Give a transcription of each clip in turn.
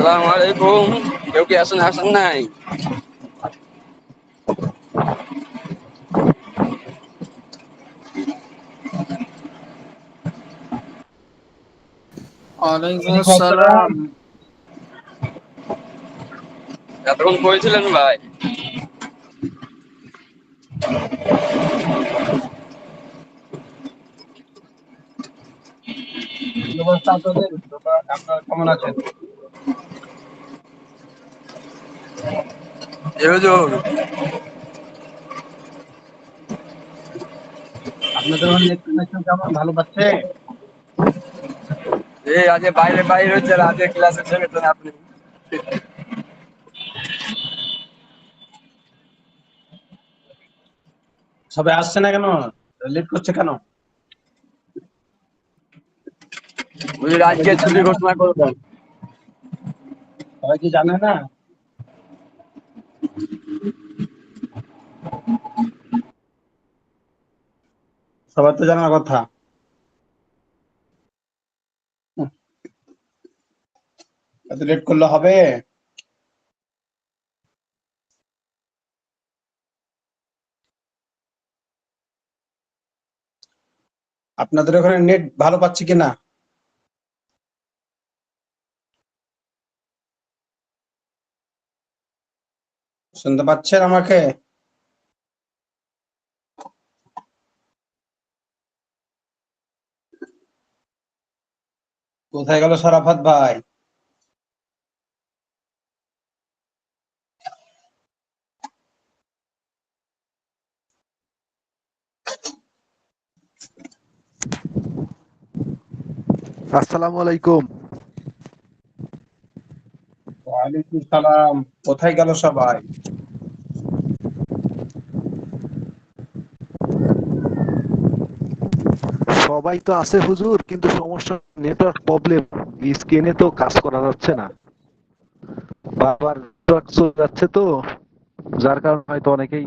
আসসালামু আলাইকুম। কেউ কি আছেন আসেন নাই? ওয়ালাইকুম আসসালাম। এতক্ষণ করেছিলেন ভাই? কি অবস্থা আপনাদের? আপনারা কেমন আছেন? এ হুজুর, আপনাদের ওখানে নেট কানেকশন কেমন, ভালো পাচ্ছে? এই আজ বাইরে বাইরে হচ্ছে রাতে ক্লাসে ছেড়েছেন আপনি। সবাই আসছে না কেন? লেট করছে কেন? হুজুর সবাই আজকে কি ছুটি জানে না? ঘোষণা করবেন। সবাই কি জানে না? সবার তো জানার কথা। হুম, এত লেট করলে হবে? আপনাদের ওখানে নেট ভালো পাচ্ছে কিনা? শুনতে পাচ্ছেন আমাকে? কোথায় গেল শরাফত ভাই? আসসালামু আলাইকুম। ওয়ালাইকুম সালাম। কোথায় গেল সবাই? সবাই তো আছে হুজুর, কিন্তু সমস্যা নেটওয়ার্ক প্রবলেম। স্ক্রিনে তো কাজ করা যাচ্ছে না, বারবার নেটওয়ার্ক চলে যাচ্ছে তো, যার কারণে হয়তো অনেকেই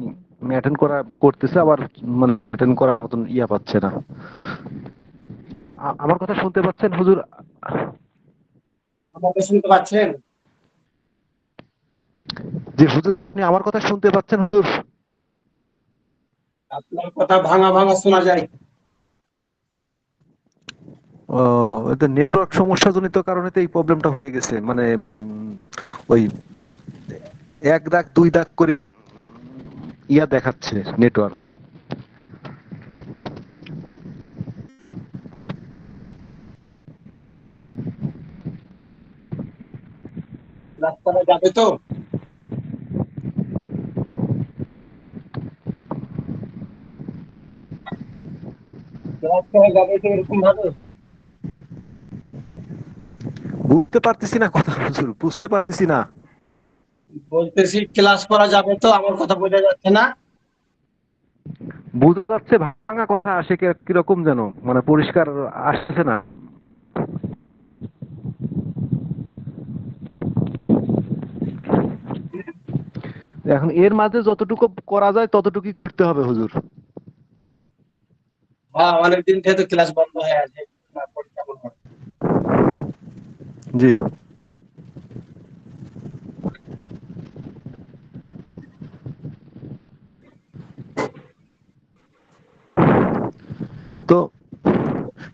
অ্যাটেন্ড করতেছে, আবার মানে অ্যাটেন্ড করার মতন পাচ্ছে না। আমার কথা শুনতে পাচ্ছেন হুজুর? আমাকে শুনতে পাচ্ছেন? যে হুজুর, আপনি আমার কথা শুনতে পাচ্ছেন হুজুর? আপনার কথা ভাঙা ভাঙা শোনা যায়। ও, এটা নেটওয়ার্ক সমস্যা জনিত কারণে তো এই প্রবলেমটা হয়ে গেছে, মানে ওই এক দাগ দুই দাগ করে দেখাচ্ছে নেটওয়ার্ক। রাস্তাটা যাবে তো? রাস্তাটা যাবে তো এরকম ভাবে? বুঝতে পারতেছি না কথা হুজুর, বুঝতে পারতেছি না। বলতেছি ক্লাস করা যাবে তো? আমার কথা বোঝা যাচ্ছে না? বোঝা যাচ্ছে, ভাঙা কথা আসে কিরকম যেন, মানে পরিষ্কার আসছে না। এখন এর মাঝে যতটুকু করা যায় ততটুকুই করতে হবে হুজুর। হ্যাঁ, অনেকদিন থেকে তো ক্লাস বন্ধ হয়ে আছে। পরীক্ষা বন্ধ। জি। তো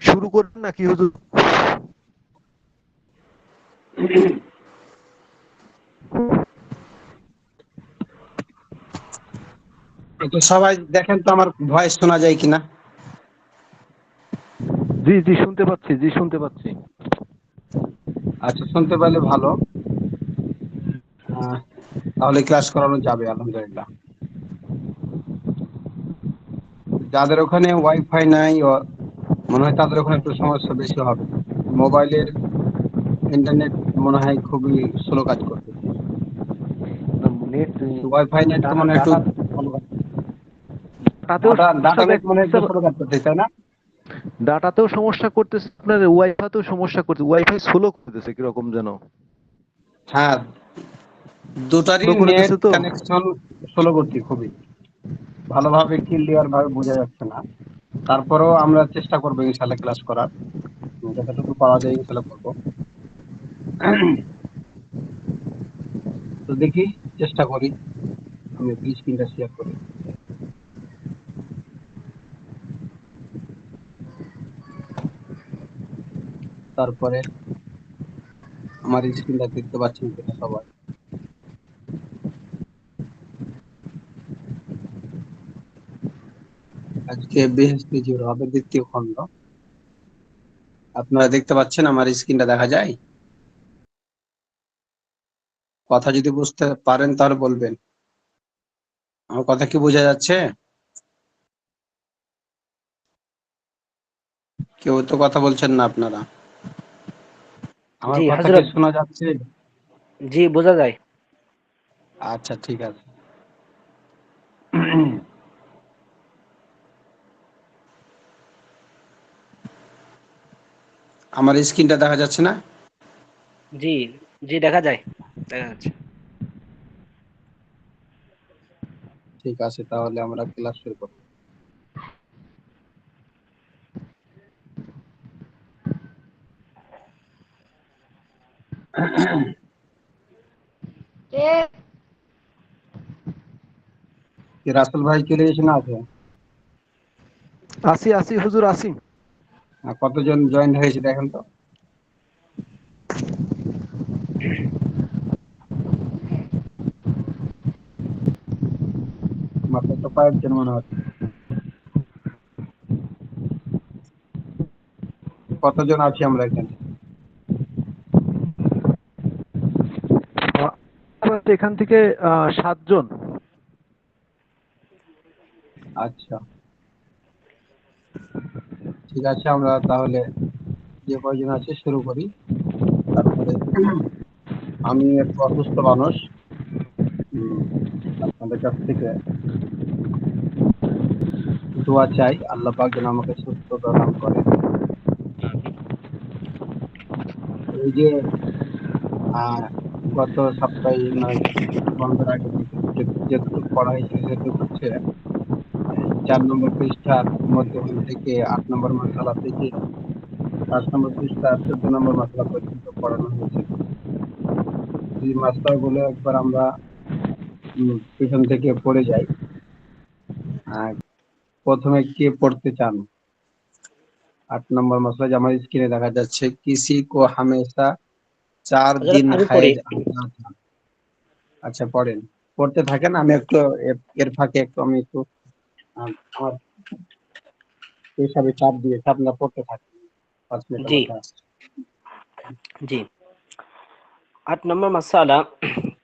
শুরু করুন নাকি হুজুর? তো সবাই দেখেন তো আমার ভয়েস শোনা যায় কিনা। জি জি, শুনতে পাচ্ছি, জি শুনতে পাচ্ছি। আচ্ছা, শুনতে পেলে ভালো। আহ, তাহলে ক্লাস করানো যাবে আলহামদুলিল্লাহ। যাদের ওখানে ওয়াইফাই নাই মনে হয় তাদের ওখানে একটু সমস্যা বেশি হবে। মোবাইলের ইন্টারনেট মনে হয় খুবই স্লো কাজ করতেছে। নেট, ওয়াইফাই নেট তো ডাটা মনে হয় একটু ডাটা ভালো কাজ। ডাটাতেও ডাটা সমস্যা ডাটা নেট মনে হয় দেখতেছে, একটু স্লো কাজ করতেছে, তাই না? ডাটাতেও সমস্যা করতেছে, আপনার ওয়াইফাইতেও সমস্যা করতেছে, ওয়াইফাই স্লো করতেছে কিরকম যেন, হ্যাঁ, দুটারই স্লো করে নেট দিচ্ছে তো। কানেকশন স্লো করছি খুবই। ভালোভাবে ক্লিয়ার ভাবে বোঝা যাচ্ছে না। তারপরেও আমরা চেষ্টা করবো ইনশাল্লাহ ক্লাস করার। যতটুকু পাওয়া যায় ইনশাল্লাহ করবো। দেখি, চেষ্টা করি আমি স্ক্রিনটা শেয়ার করি। তারপরে আমার স্ক্রিনটা দেখতে পাচ্ছেন কিনা সবাই? আজকে বেহেশতে জিরো হবে দ্বিতীয় খণ্ড। আপনারা দেখতে পাচ্ছেন? আমার স্ক্রিনটা দেখা যায়? কথা যদি বুঝতে পারেন তাহলে বলবেন। আমার কথা কি বোঝা যাচ্ছে? কেউ তো কথা বলছেন না আপনারা। আমার জি কথা কি হযরত, শোনা যাচ্ছে? জি বোঝা যায়। আচ্ছা, ঠিক আছে। আমার স্ক্রিনটা দেখা যাচ্ছে না? জি জি দেখা যায়, দেখা যাচ্ছে। ঠিক আছে, তাহলে আমরা ক্লাস শুরু করব। কি রাসেল ভাই চলে এসে না আছে? আসি আসি হুজুর আসি। কতজন জয়েন হয়েছে দেখেন তো। মাত্র তো কয়েকজন মনে হচ্ছে। কতজন আছি আমরা এখানে? এখান থেকে 7 জন। আচ্ছা, ঠিক আছে, আমরা তাহলে যে কয়জন আছে শুরু করি। তারপরে আমি একটু অসুস্থ মানুষ, উম, আপনাদের কাছ থেকে দোয়া চাই, আল্লাহ পাক যেন আমাকে সুস্থতা দান করে। এই যে আহ গত সপ্তাহে মানে বন্ধের আগে থেকে যেটুকু পড়া হয়েছে সেটুকু হচ্ছে 4 নম্বর পৃষ্ঠার মধ্যখান থেকে 8 নম্বর মাসালা থেকে 5 নম্বর পৃষ্ঠা 14 নম্বর মাসালা পর্যন্ত পড়ানো হয়েছিল। এই মাসালা গুলো একবার আমরা পিছন থেকে পড়ে যাই। আর প্রথমে কে পড়তে চান? 8 নম্বর মাসলা যে আমার স্ক্রিনে দেখা যাচ্ছে, কিসি কো হামেশা 4 হযরত দিন আমি পড়ি। হায়েজ আতা থা। আচ্ছা, পড়েন, পড়তে থাকেন। আমি একটু এর ফাঁকে আমি একটু আমার হিসাবে চাপ দিয়েছি, আপনারা পড়তে থাকেন। 5 মিনিটের জি মধ্যে আসছে। জি 8 नंबर मसाला,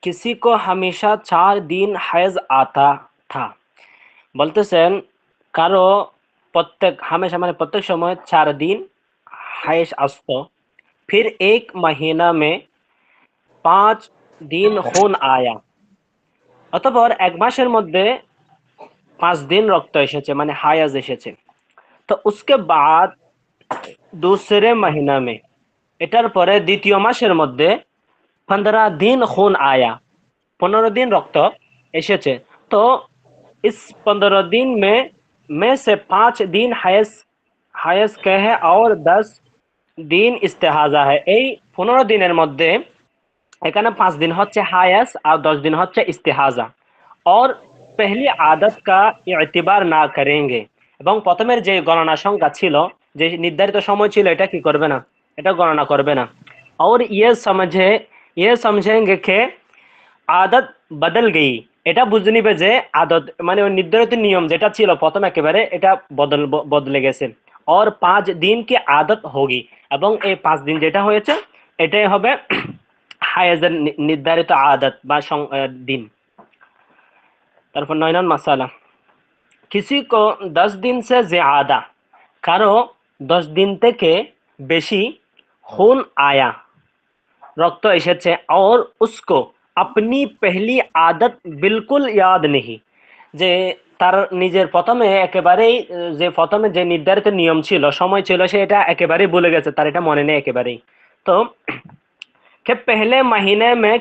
किसी को हमेशा 4 दिन हैज आता था। বলতেছেন কারো প্রত্যেক হামেশা মানে প্রত্যেক সময় 4 दिन হায়েস আসতো, फिर एक महीना में 5 दिन खून आया। অতঃপর এক মাসের মধ্যে 5 दिन রক্ত এসেছে মানে হায়াজ এসেছে। তো उसके बाद दूसरे महीना में, এটার পরে দ্বিতীয় মাসের মধ্যে 15 दिन खून आया, 15 दिन रक्त এসেছে। तो इस 15 दिन में से 5 दिन হায়েস হায়েস কে है और 10 दिन ইস্তেহাজা है। এই 15 দিনের মধ্যে এখানে 5 दिन হচ্ছে হায়াস আর 10 दिन হচ্ছে ইস্তেহাজা। और पहली आदत का इतिबार ना करेंगे, এবং প্রথমের যে গণনা সংখ্যা ছিল, যে নির্ধারিত সময় ছিল, এটা কি করবে না, এটা গণনা করবে না। और ये समझेंगे कि আদত বদল গই, এটা বুঝে নিবে যে আদত মানে ওই নির্ধারিত নিয়ম যেটা ছিল প্রথম একেবারে এটা বদলে গেছে। और 5 दिन की आदत होगी, এবং এই 5 দিন যেটা হয়েছে এটাই হবে হায়েজের নির্ধারিত আদত বা দিন। তারপর 9 নং মাসালা, किसी को 10 दिन से ज्यादा, কারো 10 दिन থেকে বেশি खून आया रक्त এসেছে, और उसको अपनी पहली आदत बिल्कुल याद नहीं, যে তার নিজের প্রথমে একেবারেই যে প্রথমে যে নির্ধারিত নিয়ম ছিল সময় ছিল সে এটা একেবারেই ভুলে গেছে, তার এটা মনে নেই একেবারেই। তো कि पहले महीने में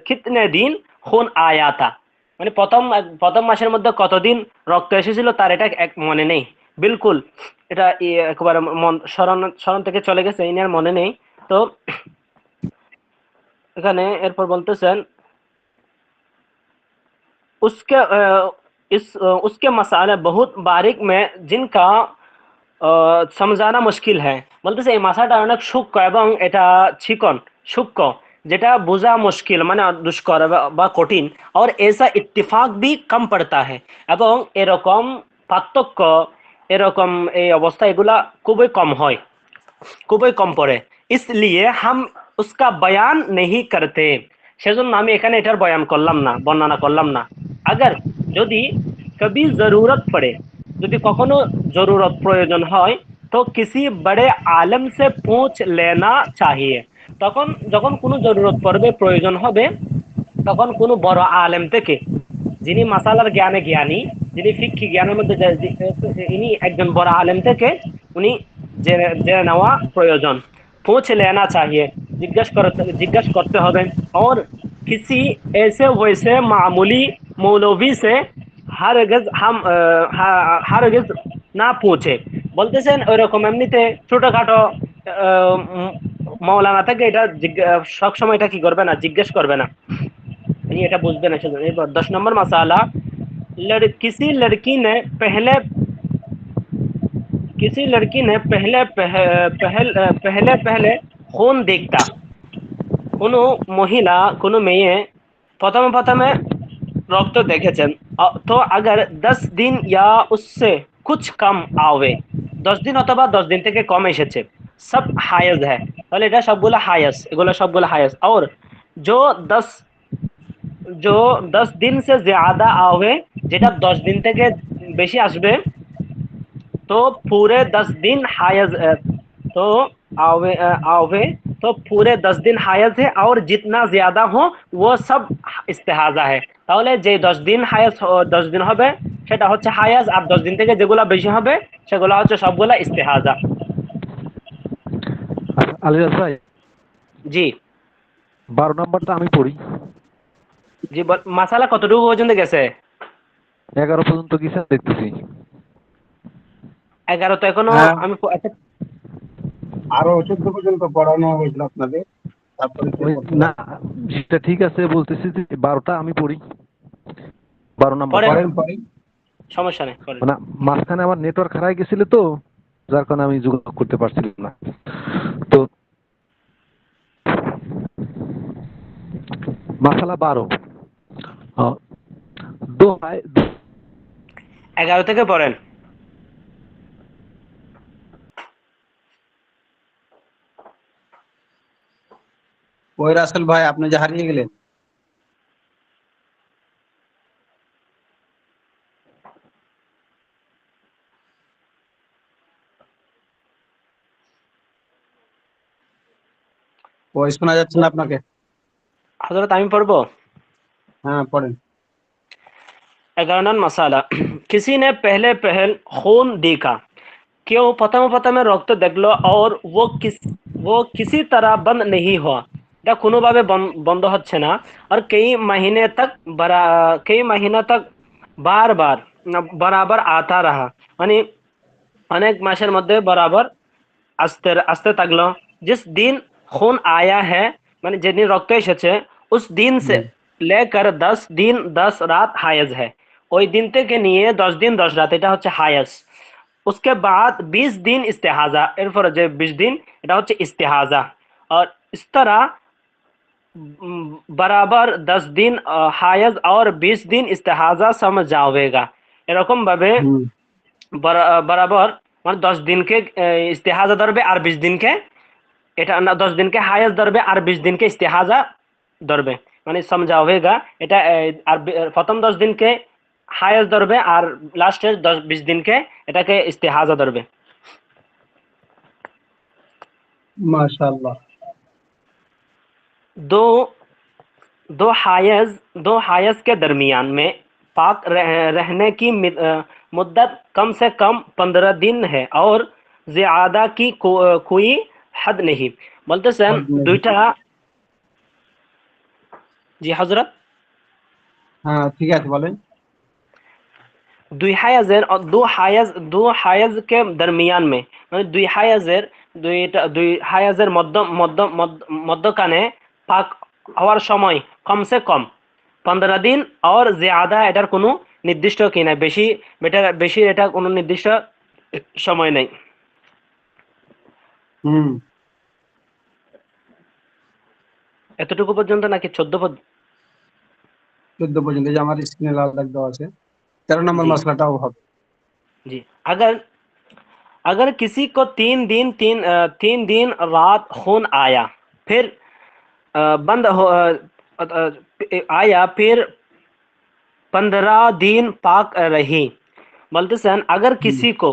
कितने दिन खून आया था, মানে প্রথম প্রথম মাসের মধ্যে কতদিন রক্ত এসেছিল তার এটা মনে নেই বিলকুল। এটা একেবারে স্মরণ স্মরণ থেকে চলে গেছে, ইনার মনে নেই। তো এখানে এরপর বলতেছেন उसके मसाले बहुत बारीक में जिनका समझানো মুশকিল है বলতেছে এই মাসাটা অনেক সূক্ষ্ম এবং এটা চিকন সূক্ষ্ম যেটা বোঝা মুশকিল মানে দুষ্কর বা কঠিন और ऐसा इत्तेफाक भी कम पड़ता है এবং এরকম পার্থক্য এরকম এই অবস্থা এগুলা খুবই কম হয় খুবই কম পড়ে इसलिए हम उसका बयान नहीं करते সেজন্য আমি এখানে এটার বয়ান করলাম না বর্ণনা করলাম না अगर যদি कभी जरूरत पड़े যদি কখনো জরুরত প্রয়োজন হয় তো किसी बड़े आलम से पूछ लेना चाहिए তখন যখন কোনো জরুরত পড়বে প্রয়োজন হবে তখন কোনো বড় আলেম থেকে যিনি মাসালার জ্ঞানে জ্ঞানী যিনি ফিকহি জ্ঞানের মধ্যে ইনি একজন বড় আলেম থেকে উনি জেনে নেওয়া प्रयोजन पूछ लेना चाहिए जिज्ञासा करते হবে और किसी ऐसे वैसे मामूली मौलवी से हरगिज না পৌঁছে বলতেছেন ওইরকম এমনিতে ছোটখাটো মৌলানা থেকে এটা সব সময় এটা কি করবে না জিজ্ঞেস করবে না नहीं এটা বুঝবে না সেজন্য এবার 10 নম্বর মাসালা किसी लड़की ने पहले खून देखता কোনো মহিলা কোনো মেয়ে প্রথমে রক্ত দেখেছেন তো अगर 10 दिन या उससे कुछ कम आवे 10 दिन অথবা 10 दिन থেকে কম এসেছে সব হায়েজ है তাহলে এটা সবগুলো হায়েজ এগুলো সবগুলো হায়েজ और जो 10 दिन से ज्यादा आवे যেটা 10 दिन থেকে বেশি আসবে तो पूरे 10 दिन हायज तो आवे तो पूरे 10 दिन हायज है और जितना ज्यादा हो वो सब इस्तेहाजा है তাহলে যে 10 দিন হায়াজ 10 দিন হবে সেটা হচ্ছে হায়াজ আর 10 দিন থেকে যেগুলো বেশি হবে সেগুলো হচ্ছে সবগুলা ইস্তেহাজা আলিরাজ ভাই জি 12 নম্বরটা আমি পড়ি জি মাসালা কতটুকু পর্যন্ত গেছে 11 পর্যন্ত গেছে দেখতেছি 11 তো এখনো আমি আরো 14 পর্যন্ত পড়ানো হয়েছিল আপনাদের তারপরে না সেটা ঠিক আছে বলতেছি যে 12টা আমি পড়ি 12 নম্বর পড়েন সমস্যা নেই মানে মাঝখানে আমার নেটওয়ার্ক হারাই গেছিল তো যার কারণে আমি যোগাযোগ করতে পারছিলাম না তো মাসালা 12 11 থেকে পড়েন ওই রাসেল ভাই আপনি যে হারিয়ে গেলেন ওই শোনা যাচ্ছে না আপনাকে হযরত আমি পড়বো হ্যাঁ পড়েন 11 नंबर मसाला किसी ने पहले खून देखा क्यों প্রথমে রক্ত দেখলো और वो किसी तरह बंद नहीं हुआ এটা কোনোভাবে বন্ধ হচ্ছে না और कई महीने तक बार-बार बराबर आता रहा মানে অনেক মাসের মধ্যে বরাবর আসতে থাকলো जिस दिन खून आया है মানে যেদিন রক্ত এসেছে उस दिन से लेकर 10 दिन 10 रात हायज है ওই দিন থেকে নিয়ে 10 दिन 10 রাত এটা হচ্ছে হায়াজ उसके बाद 20 दिन इस्तेहाजा এরপর যে 20 दिन এটা হচ্ছে इस्तेहाजा और इस तरह बराबर 10 दिन हायज और 20 दिन इस्तेहाजा समझ जाओगे এরকম ভাবে बराबर মানে 10 দিনকে ইস্তেহাজা ধরবে আর 20 দিনকে এটা না 10 দিনকে হায়াজ ধরবে আর 20 দিনকে ইস্তেহাজা ধরবে মানে समझा होगा এটা আর প্রথম 10 দিনকে হায়াজ ধরবে আর লাস্টের 10-20 দিনকে এটাকে ইস্তেহাজা ধরবে মাশাআল্লাহ दो हायज के दरमियान में पाक रहने की मुद्दत कम से कम 15 दिन है और ज्यादा की कोई हद नहीं বলতেছেন দুইটা জি হযরত হ্যাঁ ঠিক আছে বলেন दो हायज के दरमियान में মানে দুই হায়াজের মধ্যখানে পাক হওয়ার সময় কমসে কম 15 দিন और ज्यादा এটার কোনো নির্দিষ্ট কি নাই, বেশি এটা কোনো নির্দিষ্ট সময় নাই। হুম, এতটুকু পর্যন্ত নাকি 14 পর্যন্ত? 14 পর্যন্ত, এই যে আমার স্ক্রিনে লাল দাগ দেওয়া আছে, 13 নম্বর জি মশলাটাও হবে। जी। अगर अगर किसी को 3 दिन रात खून आया, फिर बंद हो आया, फिर 15 दिन पाक रही, বলতেছেন अगर হুম, किसी को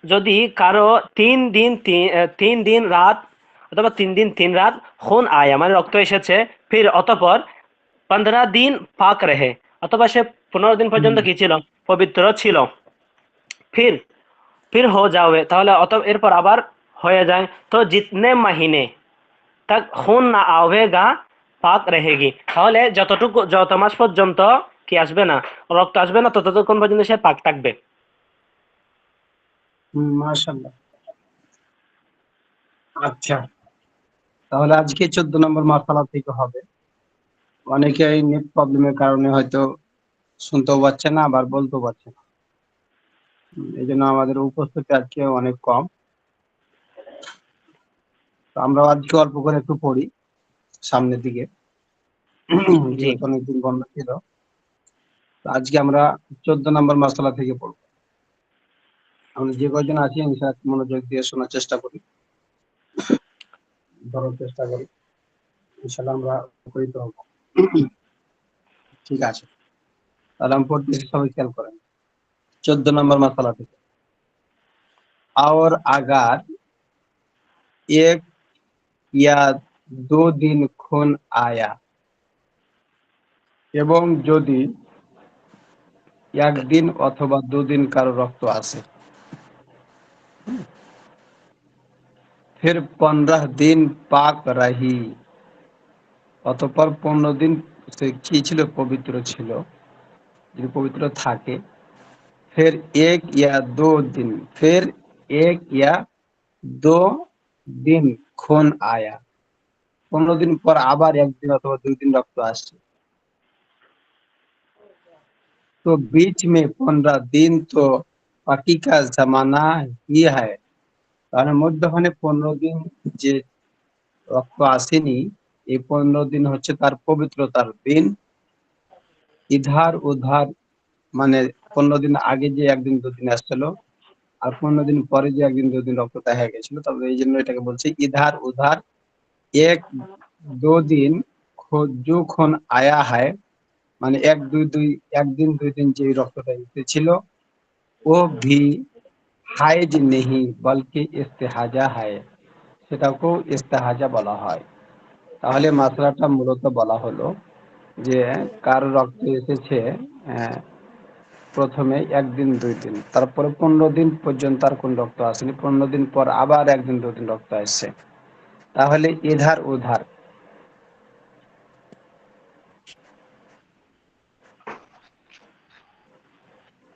যদি কারো 3 দিন রাত অথবা 3 দিন 3 রাত খুন আয়া মানে রক্ত এসেছে, ফির অতঃপর 15 দিন পাক রহে, অথবা সে 15 দিন হুম, পর্যন্ত কি ছিল, পবিত্র ছিল, ফির फिर हो जावे, তাহলে অতঃ এরপর আবার হয়ে যায়, তো জিতনে মহিনে तक खून না আવેগা পাক रहेगी, তাহলে যত মাস পর্যন্ত কি আসবে না, রক্ত আসবে না, ততক্ষণ পর্যন্ত সে পাক থাকবে। হুম, মাশাআল্লাহ। আচ্ছা, তাহলে আজকে 14 নম্বর মশলা থেকে হবে। অনেকে এই নেট প্রবলেমের কারণে হয়তো শুনতেও পাচ্ছে না, আবার বলতেও পারছে না। এই জন্য আমাদের উপস্থিতি আজকে অনেক কম। তো আমরা আজকে অল্প করে একটু পড়ি সামনের দিকে, জি যেহেতু অনেকদিন বন্ধ ছিল। তো আজকে আমরা 14 নম্বর মশলা থেকে পড়বো। আমরা যে কয়জন আছি ইনশাআল্লাহ মনোযোগ দিয়ে শোনার চেষ্টা করি, ধরার চেষ্টা করি, ইনশাআল্লাহ আমরা উপকৃত হব। ঠিক আছে, তাহলে আমি পড়তেছি, সবাই খেয়াল করেন। 14 নম্বর মশলা থেকে, और अगर एक या 2 दिन खून आया, এবং যদি একদিন অথবা 2 দিন কারো রক্ত আসে, फिर 15 दिन पाक रही, অতঃপর 15 দিন সে কি ছিল, পবিত্র ছিল, যদি পবিত্র থাকে। फिर 1 या 2 दिन, फिर 1 या 2 दिन खून आया, 15 দিন পর আবার একদিন অথবা 2 দিন রক্ত আসছে, तो बीच में 15 दिन तो बाकी का जमाना ही है, তার মধ্যখানে 15 দিন যে রক্ত আসেনি, এই 15 দিন হচ্ছে তার পবিত্রতার দিন। ইধার উধার মানে 15 দিন আগে যে একদিন 2 দিন আসছিল, আর 15 দিন পরে যে একদিন 2 দিন রক্ত দেখা গেছিল, তবে এই জন্য এটাকে বলছে ইধার উধার। 1 2 दिन जो खून आया है, মানে 1 2 2 একদিন 2 দিন যে রক্তটা এসেছিল, ও ভি হাইজ নেহি বলকি ইস্তেহাজা হয়, সেটাকেও ইস্তেহাজা বলা হয়। তাহলে মাসলাটা মূলত বলা হলো যে কার রক্ত এসেছে, আহ, প্রথমে 1 দিন 2 দিন, তারপরে 15 দিন পর্যন্ত আর কোন রক্ত আসেনি, 15 দিন পর আবার 1 দিন 2 দিন রক্ত আসছে, তাহলে এধার উধার।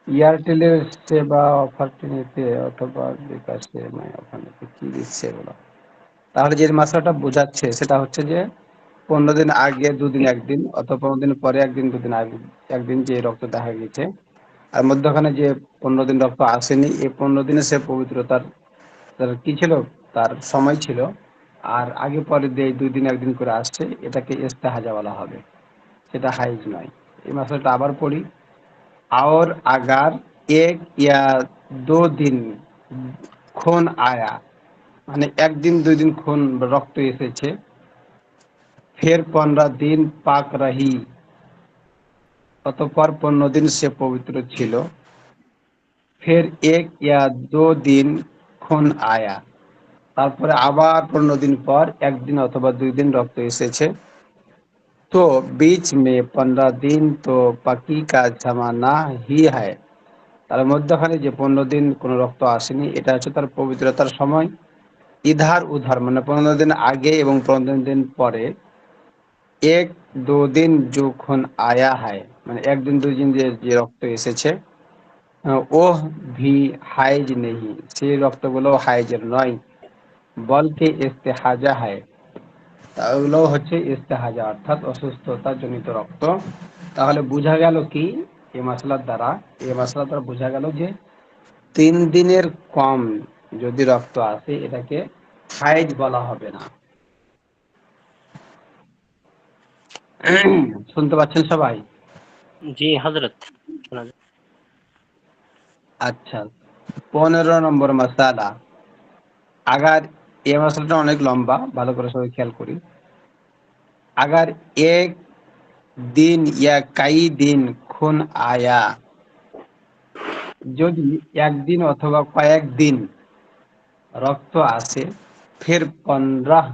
এয়ারটেলের সেবা অফারটি নিতে অথবা বিকাশে ওখানে কি দিচ্ছে এগুলো, তাহলে যে মশলাটা বোঝাচ্ছে সেটা হচ্ছে যে 15 দিন আগে 2 দিন একদিন, অথবা 15 দিন পরে 1 দিন 2 দিন আগে একদিন যে রক্ত দেখা গেছে, আর মধ্যখানে যে 15 দিন রক্ত আসেনি, এই 15 দিনে সে পবিত্রতার তার কি ছিল, তার সময় ছিল। আর আগে পরে যে 2 দিন 1 দিন করে আসছে, এটাকে ইস্তেহাজা বলা হবে, সেটা হাইজ নয়। এই মশলাটা আবার পড়ি। और अगर 1 या 2 दिन खून आया, মানে 1 দিন 2 দিন খুন রক্ত এসেছে, ফের 15 দিন পাক রহি, অতঃপর 15 দিন সে পবিত্র ছিল, ফের 1 या 2 दिन খুন আয়া, তারপরে আবার 15 দিন পর 1 দিন অথবা 2 দিন রক্ত এসেছে, তো बीच में 15 दिन तो पकी का जमाना ही है, তার মধ্যখানে যে 15 দিন কোনো রক্ত আসেনি, এটা হচ্ছে তার পবিত্রতার সময়। ইধার উধার মানে 15 দিন আগে এবং 15 দিন পরে, 1 2 दिन जो खून आया है, মানে 1 দিন 2 দিন যে রক্ত এসেছে, ও ভি হাইজ নেই, সেই রক্তগুলো হাইজের নয়, বলকে ইস্তেহাজা হয়, ওগুলো হচ্ছে ইস্তেহাজা অর্থাৎ অসুস্থতা জনিত রক্ত। তাহলে বোঝা গেল কি এই মাসলার দ্বারা, বোঝা গেল যে 3 দিনের কম যদি রক্ত আসে এটাকে হাইজ বলা হবে না। শুনতে পাচ্ছেন সবাই? जी हजरत सुना जाए। আচ্ছা, 15 নম্বর মাসালা। আগার এই মাসালাটা অনেক লম্বা, ভালো করে সবাই খেয়াল করি। আগার এক দিন ইয়া কাই দিন খুন আয়া, যদি একদিন অথবা কয়েকদিন রক্ত আসে, ফির 15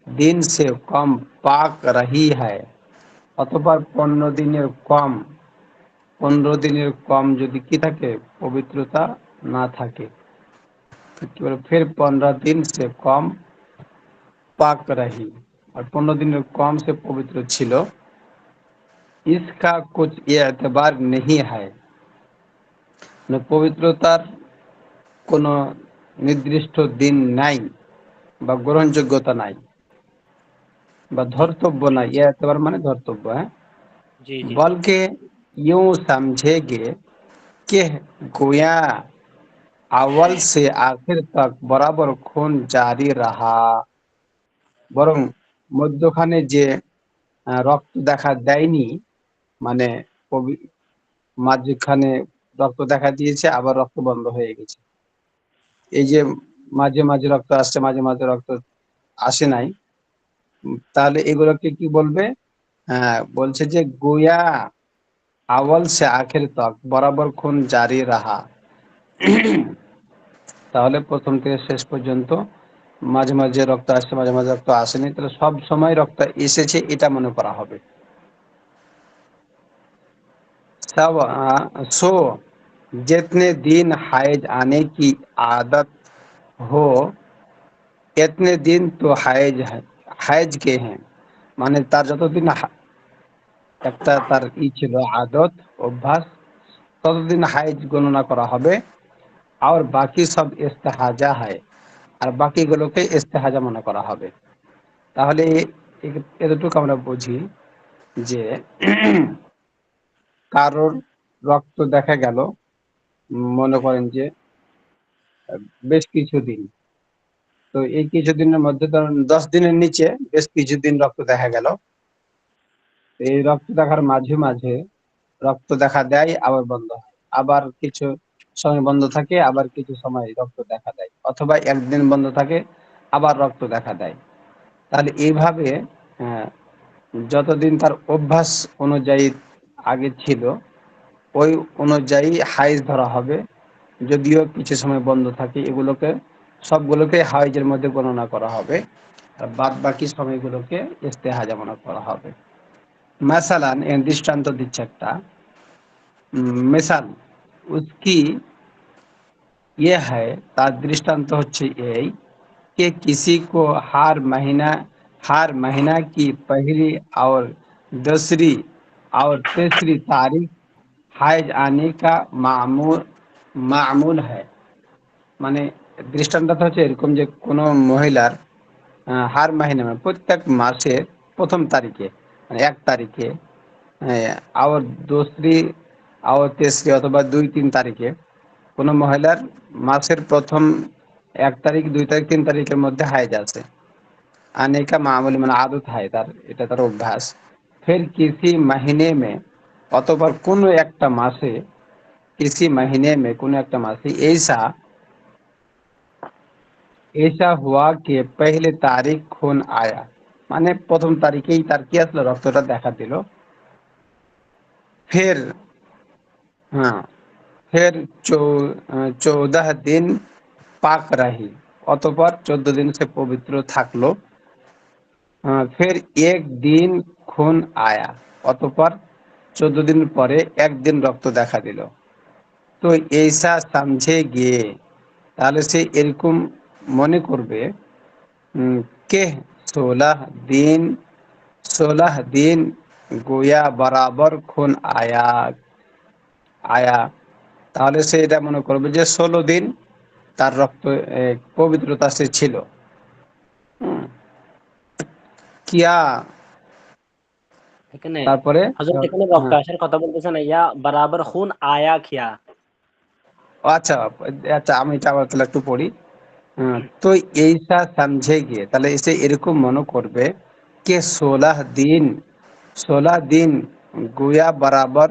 दिन से कम पाक रही है, অথবা 15 দিনের কম যদি কি থাকে, পবিত্রতা না থাকে, কি বলে, ফির 15 दिन से कम पाक रही, আর 15 दिনের কম সে পবিত্র ছিল, इसका कुछ एतबार नहीं है, মানে পবিত্রতার কোনো নির্দিষ্ট দিন নাই বা গ্রহণযোগ্যতা নাই বা जी ধর্তব্য নাই। এতবার মানে ধর্তব্য, হ্যাঁ। जी जी বলকে यूं समझेंगे कि गोया अव्वल से आखिर तक बराबर खून जारी रहा, বরং মধ্যখানে যে রক্ত দেখা দেয়নি, মানে মাঝখানে রক্ত দেখা দিয়েছে আবার রক্ত বন্ধ হয়ে গেছে, এই যে মাঝে মাঝে রক্ত আসছে মাঝে মাঝে রক্ত আসে নাই, তাহলে এগুলোকে কি বলবে? বলছে যে গোয়া আওয়াল সে আখের তক বরাবর খুন জারি রাহা, তাহলে প্রথম থেকে শেষ পর্যন্ত মাঝে মাঝে রক্ত আসছে মাঝে মাঝে রক্ত আসেনি, তাহলে সব সময় রক্ত এসেছে এটা মনে করা হবে। सब सो जितने दिन हाइज आने की आदत हो इतने दिन तो हाइज के हैं, মানে তার যতদিন একটা তার ছিল আদত অভ্যাস, ততদিন হাইজ গণনা করা হবে। আর বাকি সব ইস্তেহাজা হয়, আর বাকিগুলোকে ইস্তেহাজা মনে করা হবে। তাহলে এতটুকু আমরা বুঝি যে কারোর রক্ত দেখা গেল, মনে করেন যে বেশ কিছুদিন, তো এই কিছুদিনের মধ্যে ধরুন 10 দিনের নিচে বেশ কিছুদিন রক্ত দেখা গেল, এই রক্ত দেখার মাঝে মাঝে রক্ত দেখা দেয় আবার বন্ধ হয়, আবার কিছু সময় বন্ধ থাকে আবার কিছু সময় রক্ত দেখা দেয়, অথবা একদিন বন্ধ থাকে আবার রক্ত দেখা দেয়। তাহলে এইভাবে আহ, যতদিন তার অভ্যাস অনুযায়ী আগে ছিল ওই অনুযায়ী হাইজ ধরা হবে, যদিও কিছু সময় বন্ধ থাকে, এগুলোকে সবগুলোকে হাইজের মধ্যে গণনা করা হবে, আর বাদ বাকি সময়গুলোকে ইস্তেহাজা মনে করা হবে। মাসালান এর দৃষ্টান্ত দিচ্ছে একটা মিসাল, उसकी ये है, তার দৃষ্টান্ত হচ্ছে এই कि किसी को हर महीना की पहली और दूसरी और तीसरी तारीख हाइज आने का मामूल मामूल है, মানে দৃষ্টান্তটা হচ্ছে এরকম যে কোনো মহিলার হার মাহিনা মানে প্রত্যেক মাসের প্রথম তারিখে, মানে 1 তারিখে, আবার দোসরি আবার তেসরি অথবা 2-3 তারিখে কোনো মহিলার মাসের প্রথম 1 তারিখ 2 তারিখ 3 তারিখের মধ্যে হাইজ আছে, आने का मामूली মানে আদত হয় তার, এটা তার অভ্যাস। ফের কিসি মহিনে মে, অতঃপর কোনো একটা মাসে, किसी महीने में কোনো একটা মাসে ऐसा ऐसा हुआ कि पहले तारीख खून आया, মানে প্রথম তারিখেই তার কি আসলো, রক্তটা দেখা দিল। ফের হ্যাঁ, ফের 14 दिन পাক রাহি, অতঃপর 14 দিন সে পবিত্র থাকলো। ফের এক দিন খুন আয়া, অতঃপর 14 দিন পরে একদিন রক্ত দেখা দিল। তো এইসা সামঝে গিয়ে, তাহলে সে এরকম মনে করবে কে 16 दिन 16 दिन গোয়া বরাবর খুন আয়া আয়া, তাহলে সে এটা মনে করবে যে 16 দিন তার রক্ত পবিত্রতা সে ছিল। হুম। কিয়া, এখানে তারপরে হযরত এখানে রক্ত হ্যাঁ, আসার কথা বলতেছে না, ইয়া বরাবর খুন আয়া কিয়া। আচ্ছা আচ্ছা, আমি এটা আবার তাহলে একটু পড়ি। তো এইসা समझेंगे, তাহলে এসে এরকম মনে করবে কে 16 দিন গোয়া বরাবর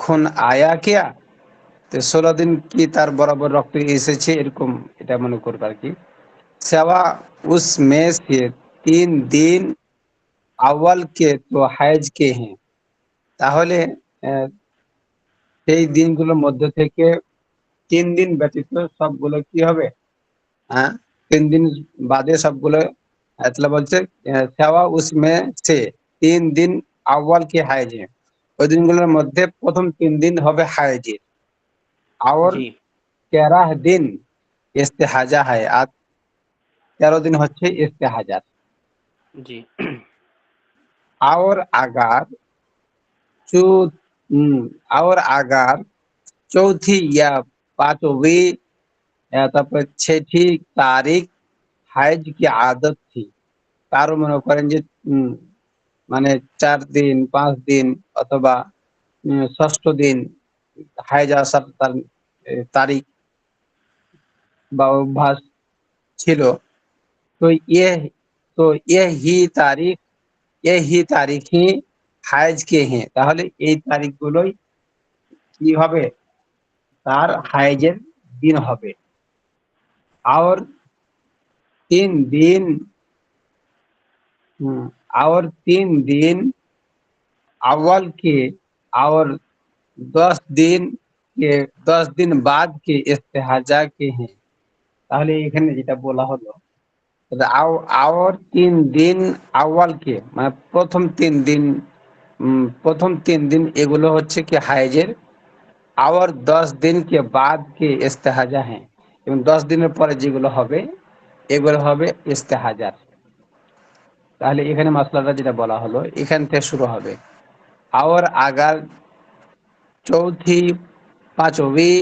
খুন আয়া কিয়া। তো 16 দিন কি তার বরাবর রক্ত এসেছে, এরকম এটা মনে করবে আর কি। সেवा उसमें से 3 दिन अव्वल के तो हैज के हैं, তাহলে সেই দিনগুলোর মধ্যে থেকে 3 দিন ব্যতীত সবগুলো কি হবে, হ্যাঁ 3 দিন বাদে সবগুলো। তাহলে বলছে সেवा उसमें से 3 दिन अव्वल के हाइज है, ওই দিনগুলোর মধ্যে প্রথম 3 দিন হবে হাইজের। और জি 13 दिन ইস্তেহাজা হয়, আর 13 দিন হচ্ছে ইস্তেহাজার। জি और अगर चौ और अगर चौथी या पांचवी या তারপর छठी तारीख হাইজ কি আদত থি, কারো মনে করেন যে মানে 4 দিন 5 দিন অথবা ষষ্ঠ দিন হাইজ আসার তার তারিখ বা অভ্যাস ছিল। তো ইয়ে তো এই তারিখই হাইজ কে হ্যাঁ, তাহলে এই তারিখগুলোই কি হবে, তার হাইজের দিন হবে। আর 3 दिन और 3 दिन अव्वल के और 10 दिन के 10 दिन बाद के इस्तेहाजा के हैं, তাহলে এখানে যেটা বলা হলো, और 3 दिन अव्वल के মানে প্রথম 3 দিন এগুলো হচ্ছে কি হাইজের। और 10 दिन के बाद के इस्तेहाजा हैं, এবং 10 দিনের পরে যেগুলো হবে এগুলো হবে ইস্তেহাজার। তাহলে এখানে মাসলাটা যেটা বলা হলো এখান থেকে শুরু হবে। और अगर चौथी पांचवी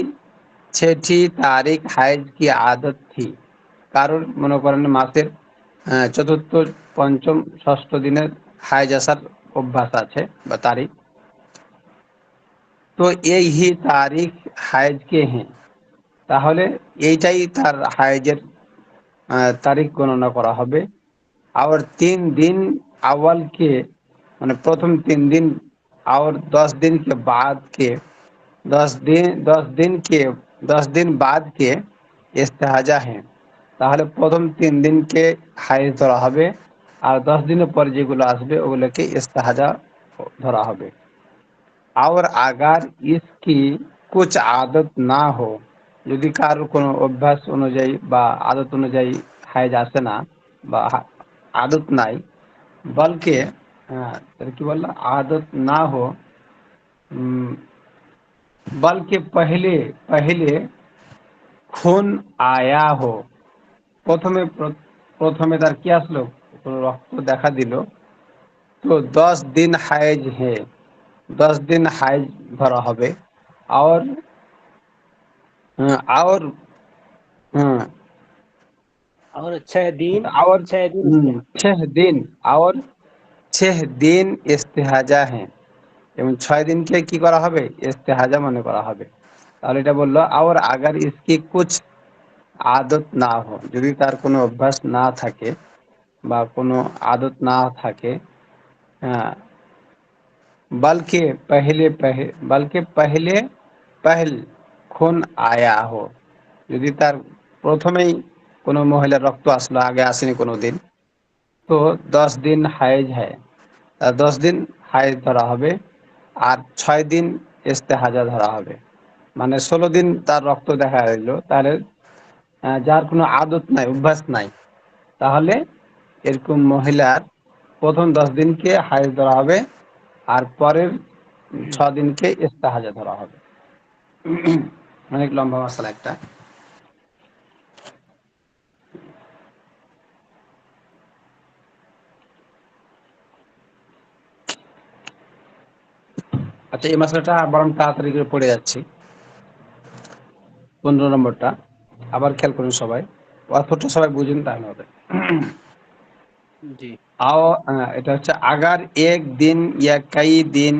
छठी तारीख হাইজ কি আদত থি, কারণ মনে করেন মাসের চতুর্থ পঞ্চম ষষ্ঠ দিনের হাইজ আসার অভ্যাস আছে বা তারিখ, তো এই তারিখ হাইজ কে হ্যাঁ, তাহলে এইটাই তার হাইজের তারিখ গণনা করা হবে। और 3 दिन अव्वल के মানে প্রথম 3 दिन और 10 दिन के बाद के 10 दिन बाद के ইস্তেহাজা হ্যাঁ, তাহলে প্রথম 3 দিনকে হাইজ ধরা হবে, আর 10 দিনের পর যেগুলো আসবে ওগুলোকে ইস্তেহাজা ধরা হবে। और अगर इसकी कुछ आदत ना हो, যদি কারোর কোনো অভ্যাস অনুযায়ী বা আদত অনুযায়ী হাইজ আসে না বা আদত নাই, বলকে তাহলে কি বললো आदत ना हो, बल्कि पहले पहले खून आया हो, প্রথমে প্রথমে তার কি আসলো, রক্ত দেখা দিল, তো 10 दिन হাইজ হে, 10 दिन হাইজ ধরা হবে। और और और 6 दिन और 6 दिन 6 दिन और 6 दिन ইস্তেহাজা হ্যাঁ, এবং 6 দিনকে কি করা হবে, ইস্তেহাজা মনে করা হবে। তাহলে এটা বললো और अगर इसकी कुछ আদত না हो, যদি তার কোনো অভ্যাস না থাকে বা কোনো আদত না থাকে, হ্যাঁ, बल्कि पहले पहल খুন আয়া হো, যদি তার প্রথমেই কোনো মহিলার রক্ত আসলো, আগে আসেনি কোনোদিন, তো 10 दिन হাইজ হয়, 10 दिन হাইজ ধরা হবে, আর 6 दिन ইস্তেহাজা ধরা হবে। মানে 16 দিন তার রক্ত দেখা দিল, তাহলে যার কোনো আদত নাই অভ্যাস নাই, তাহলে এরকম মহিলার প্রথম 10 দিনকে হাইজ ধরা হবে, আর পরের 6 দিনকে ইস্তেহাজা ধরা হবে। অনেক লম্বা মশলা একটা। আচ্ছা, এই মশলাটা বরং তাড়াতাড়ি করে পড়ে যাচ্ছি। 15 নম্বরটা আবার খেয়াল করুন সবাই, অর্থটা সবাই বুঝুন তাহলে হবে। জি। এটা হচ্ছে আগার এক দিন ইয়া কই দিন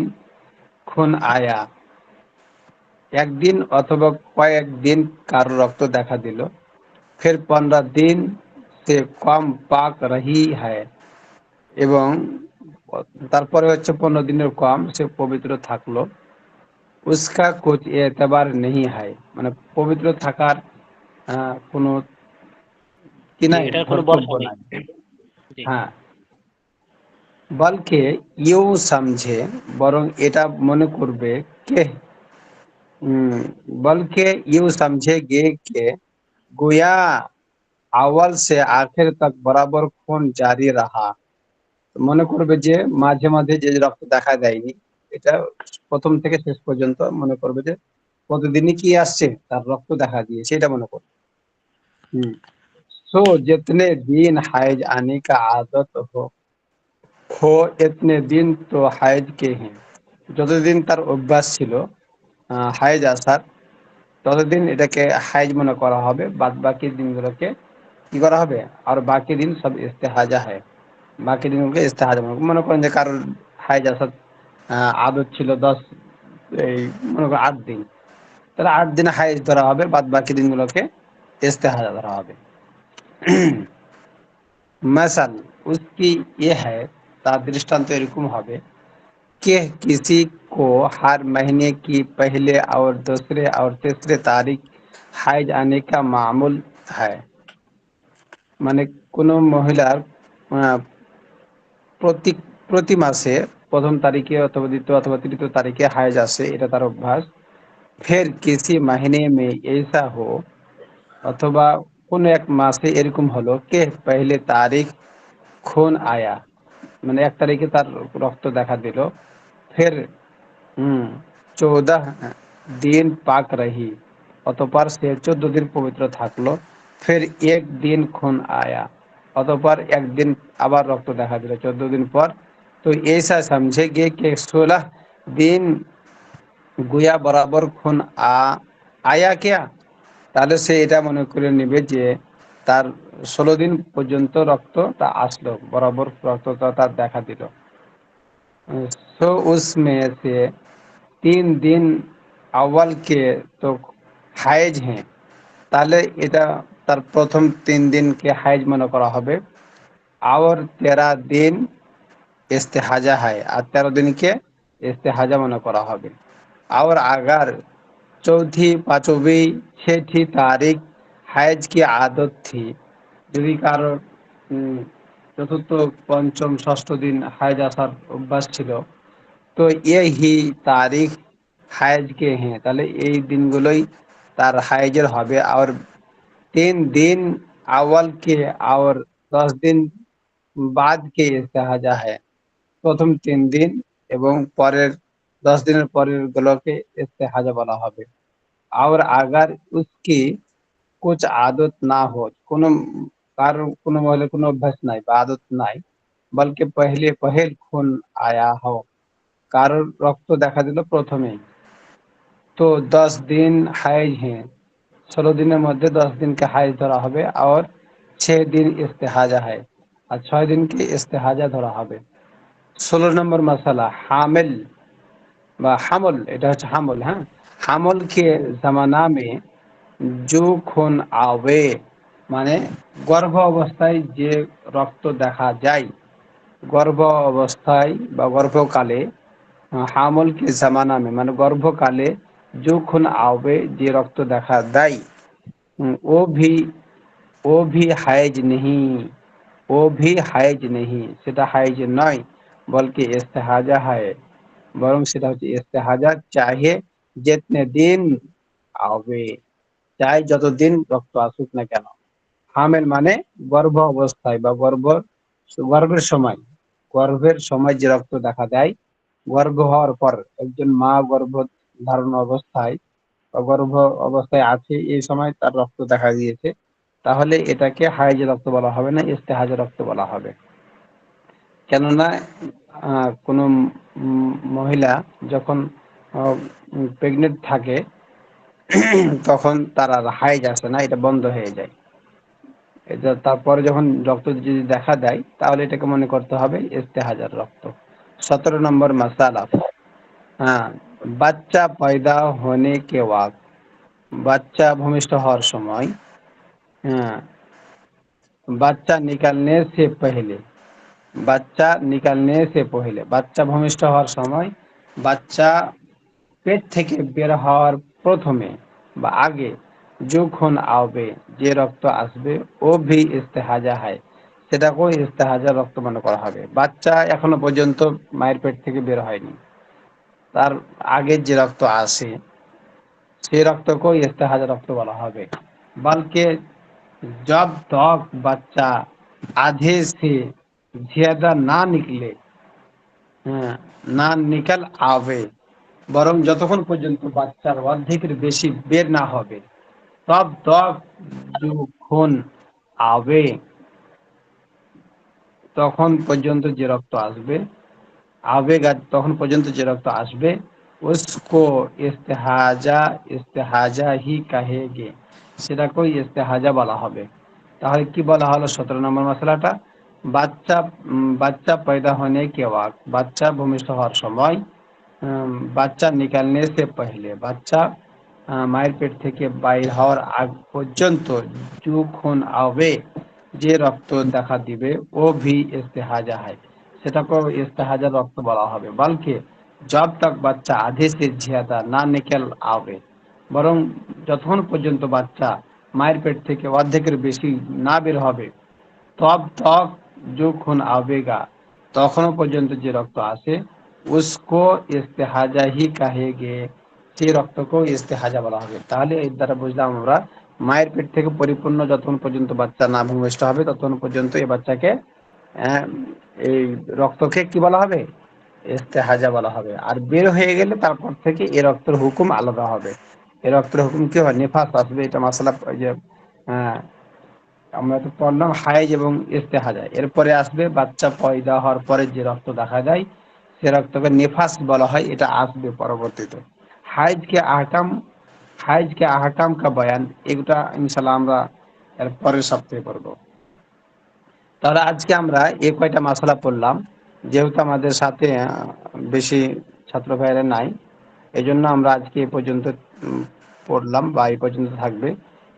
খুন আয়া, একদিন অথবা কয়েকদিন কারো রক্ত দেখা দিল, ফির 15 दिन से कम पाक रही है, এবং তারপরে হচ্ছে 15 দিনের কম সে পবিত্র থাকলো, উসকা কুছ এতবার নেই হয়, মানে পবিত্র থাকার কোনো কি জি, নাই, এটার কোনো ধর্তব্য ভরসা নেই। নাই। জি। হ্যাঁ, বলকে ইউ সমঝে, বরং এটা মনে করবে কে, বলকে ইউ समझेगे के गोया अव्वल से आखिर तक बराबर खून जारी रहा, মনে করবে যে মাঝে মাঝে যে রক্ত দেখা দেয়নি, এটা প্রথম থেকে শেষ পর্যন্ত মনে করবে যে প্রতিদিনই কি আসছে, তার রক্ত দেখা দিয়েছে, এটা মনে করবে। हम्म, सो जितने दिन हाइज आने का आदत हो इतने दिन तो हाइज के हैं, যতদিন তার অভ্যাস ছিল হাইজ আসার, ততদিন এটাকে হাইজ মনে করা হবে, বাদ বাকি দিনগুলোকে কি করা হবে, আর বাকি দিন সব ইস্তেহাজা হয়, বাকি দিনগুলোকে ইস্তেহাজা মনে করেন যে কারোর হাইজ আসার আদত ছিল 10, এই মনে করেন 8 দিন, তাহলে 8 দিন হাইজ ধরা হবে, বাদ বাকি দিনগুলোকে ইস্তেহাজা ধরা হবে। मसल उसकी ये है, তার দৃষ্টান্ত এরকম হবে कि किसी को हर महीने की पहले और दूसरे और तीसरे तारीख हाइज आने का मामूल है, মানে কোনো মহিলার আহ, প্রতি প্রতি মাসে প্রথম তারিখে অথবা দ্বিতীয় অথবা তৃতীয় তারিখে হাইজ আসে, এটা তার অভ্যাস। ফের किसी महीने में ऐसा हो, অথবা কোন এক মাসে এরকম হলো কে পহলে তারিখ খুন আয়া, মানে 1 তারিখে তার রক্ত দেখা দিল, ফের 14 दिन পাক রহি, অতঃপর সে 14 দিন পবিত্র থাকলো, ফের দিন খুন আয়া, অতঃপর একদিন আবার রক্ত দেখা দিল 14 दिन পর, তো ऐसा समझेंगे कि 16 दिन গুয়া বরাবর খুন আয়া কিয়া, তাহলে সে এটা মনে করে নেবে যে তার 16 দিন পর্যন্ত রক্তটা আসলো, বরাবর রক্তটা তার দেখা দিল। तो उसमें से 3 दिन अव्वल के तो হায়েজ हैं, তাহলে এটা তার প্রথম 3 দিনকে হায়েজ মনে করা হবে, और 13 दिन ইস্তেহাজা হয়, আর 13 দিনকে ইস্তেহাজা মনে করা হবে। और अगर चौथी पांचवी छठी तारीख হায়েজ की आदत थी, যদি কারোর চতুর্থ পঞ্চম ষষ্ঠ দিন হায়েজ আসার অভ্যাস ছিল, তো यही तारीख হায়েজ কে হ্যাঁ, তাহলে এই দিনগুলোই তার হায়েজের হবে। আর 3 दिन अव्वल के और 10 दिन बाद के ইস্তেহাজা है, প্রথম 3 দিন এবং পরের 10 দিনের পরের গুলোকে ইস্তেহাজা বলা হবে। और अगर उसकी कुछ आदत ना हो, কোনো কারো কোনো মহিলার কোনো অভ্যাস নাই বা আদত নাই, বলকে পহলে পহেল খুন আয়া हो, কারোর রক্ত দেখা দিল প্রথমেই, তো 10 दिन হাইজ হ্যাঁ, 16 দিনের মধ্যে 10 দিনকে হাইজ ধরা হবে, আর 6 दिन ইস্তেহাজা হয়, আর 6 দিনকে ইস্তেহাজা ধরা হবে। 16 নম্বর মশালা হামিল বা হামল, এটা হচ্ছে হামল। হ্যাঁ, হামল কে জামানা মে জো খুন আবে, মানে গর্ভ অবস্থায় যে রক্ত দেখা যায়, গর্ভ অবস্থায় বা গর্ভকালে, হামল কে জামানা মে মানে গর্ভকালে जो खून आवे যে রক্ত দেখা দেয়, ও ভি ও ভি হায়েজ নেহি, ও ভি হায়েজ নেহি, সেটা হায়েজ নয়, বলকে ইস্তেহাজা হয়, বরং সেটা হচ্ছে ইস্তেহাজা, চাহে जितने दिन আবে, চাই যতদিন রক্ত আসুক না কেন। হামেল মানে গর্ভ অবস্থায় বা গর্ভের সময়, গর্ভের সময় যে রক্ত দেখা দেয়, গর্ভ হওয়ার পর একজন মা গর্ভ ধারণ অবস্থায় বা গর্ভ অবস্থায় আছে, এই সময় তার রক্ত দেখা দিয়েছে, তাহলে এটাকে হায়েজ রক্ত বলা হবে না, ইস্তেহাজা রক্ত বলা হবে। কেননা কোনো মহিলা যখন প্রেগনেন্ট থাকে তখন তার আর হাইজ আসে না, এটা বন্ধ হয়ে যায়। এটা তারপরে যখন রক্ত যদি দেখা দেয় তাহলে এটাকে মনে করতে হবে ইস্তেহাজার রক্ত। 17 নম্বর মাসালা, हाँ, बच्चा पैदा होने के वक्त, बच्चा भूमिष्ठ हर समय, हाँ, बच्चा निकलने से पहले, बच्चा निकलने से पहले, बच्चा भूमिष्ठ हर समय, बच्चा পেট থেকে বের হওয়ার প্রথমে বা আগে যখন আবে যে রক্ত আসবে ও ভি ইস্তেহাজা হয়, সেটাকেও ইস্তেহাজা রক্ত মনে করা হবে। বাচ্চা এখনো পর্যন্ত মায়ের পেট থেকে বের হয়নি, তার আগে যে রক্ত আসে সেই রক্তকেও ইস্তেহাজা রক্ত বলা হবে। बल्कि जब तक बच्चा आधे से ज्यादा ना निकले, হ্যাঁ, না নিকাল আবে, বরং যতক্ষণ পর্যন্ত বাচ্চার অর্ধেকের বেশি বের না হবে, তব তক যখন আবে তখন পর্যন্ত যে রক্ত আসবে, আবেগা তখন পর্যন্ত যে রক্ত আসবে, उसको ইস্তেহাজা ইস্তেহাজা হি কাহেগে, সেটাকেই ইস্তেহাজা বলা হবে। তাহলে কি বলা হলো 17 নম্বর মশলাটা, বাচ্চা বাচ্চা পয়দা হনে কে ওয়াক্ত, বাচ্চা ভূমিষ্ঠ হওয়ার সময়, বাচ্চা নিকালনে সে পহলে, বাচ্চা মায়ের পেট থেকে বাইর হওয়ার আগ পর্যন্ত যখন আবে যে রক্ত দেখা দিবে ও ভি ইস্তেহাজা হয়, সেটাকেও ইস্তেহাজা রক্ত বলা হবে। বলকে जब तक बच्चा आधे से ज्यादा ना निकल आवे, বরং যতক্ষণ পর্যন্ত বাচ্চা মায়ের পেট থেকে অর্ধেকের বেশি না বের হবে, তব তক যখন আবেগা তখনও পর্যন্ত যে রক্ত আসে, উসকো ইস্তেহাজা হি কাহেগে, সেই রক্তকেও ইস্তেহাজা বলা হবে। তাহলে এর দ্বারা বুঝলাম আমরা মায়ের পেট থেকে পরিপূর্ণ যতক্ষণ পর্যন্ত বাচ্চা না ভূমিষ্ঠ হবে ততক্ষণ পর্যন্ত এই বাচ্চাকে আহ, এই রক্তকে কি বলা হবে, ইস্তেহাজা বলা হবে। আর বের হয়ে গেলে তারপর থেকে এ রক্তের হুকুম আলাদা হবে। এ রক্তের হুকুম কি হয়, নিফাস আসবে, এটা মাসালা ওই যে আহ, আমরা তো পড়লাম হাইজ এবং ইস্তেহাজা, এরপরে আসবে বাচ্চা পয়দা হওয়ার পরে যে রক্ত দেখা দেয় সে রক্তকে নিফাস বলা হয়, এটা আসবে পরবর্তীতে। হাইজ কে আহকাম, হাইজ কে আহকাম কা বয়ান, এগুলা ইনশাল্লাহ আমরা এর পরের সপ্তাহে পড়বো। তাহলে আজকে আমরা এই কয়টা মশলা পড়লাম, যেহেতু আমাদের সাথে বেশি ছাত্র ভাইয়েরা নাই, এই জন্য আমরা আজকে এই পর্যন্ত পড়লাম বা এই পর্যন্ত থাকবে।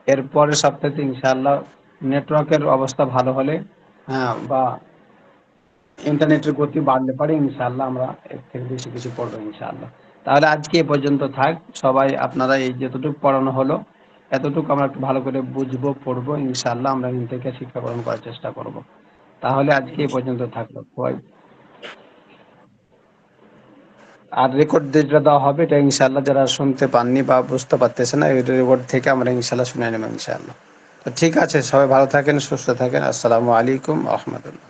এর পরের সপ্তাহে ইনশাআল্লাহ নেটওয়ার্কের অবস্থা ভালো হলে, হ্যাঁ, বা ইন্টারনেটের গতি বাড়লে পারে ইনশাআল্লাহ আমরা এর থেকে বেশি কিছু পড়বো ইনশাআল্লাহ। তাহলে আজকে এ পর্যন্ত থাক। সবাই আপনারা এই যতটুকু পড়ানো হলো এতটুকু আমরা একটু ভালো করে বুঝবো, পড়বো, ইনশাআল্লাহ আমরা এখান থেকে শিক্ষা গ্রহণ করার চেষ্টা করব। তাহলে আজকে এই পর্যন্ত থাকলো সবাই। আর রেকর্ড যেটা দেওয়া হবে এটা ইনশাআল্লাহ যারা শুনতে পাননি বা বুঝতে পারতেছে না, এই রেকর্ড থেকে আমরা ইনশাআল্লাহ শুনে নেব ইনশাআল্লাহ। তো ঠিক আছে, সবাই ভালো থাকেন, সুস্থ থাকেন। আসসালামু আলাইকুম ওয়া রাহমাতুল্লাহ।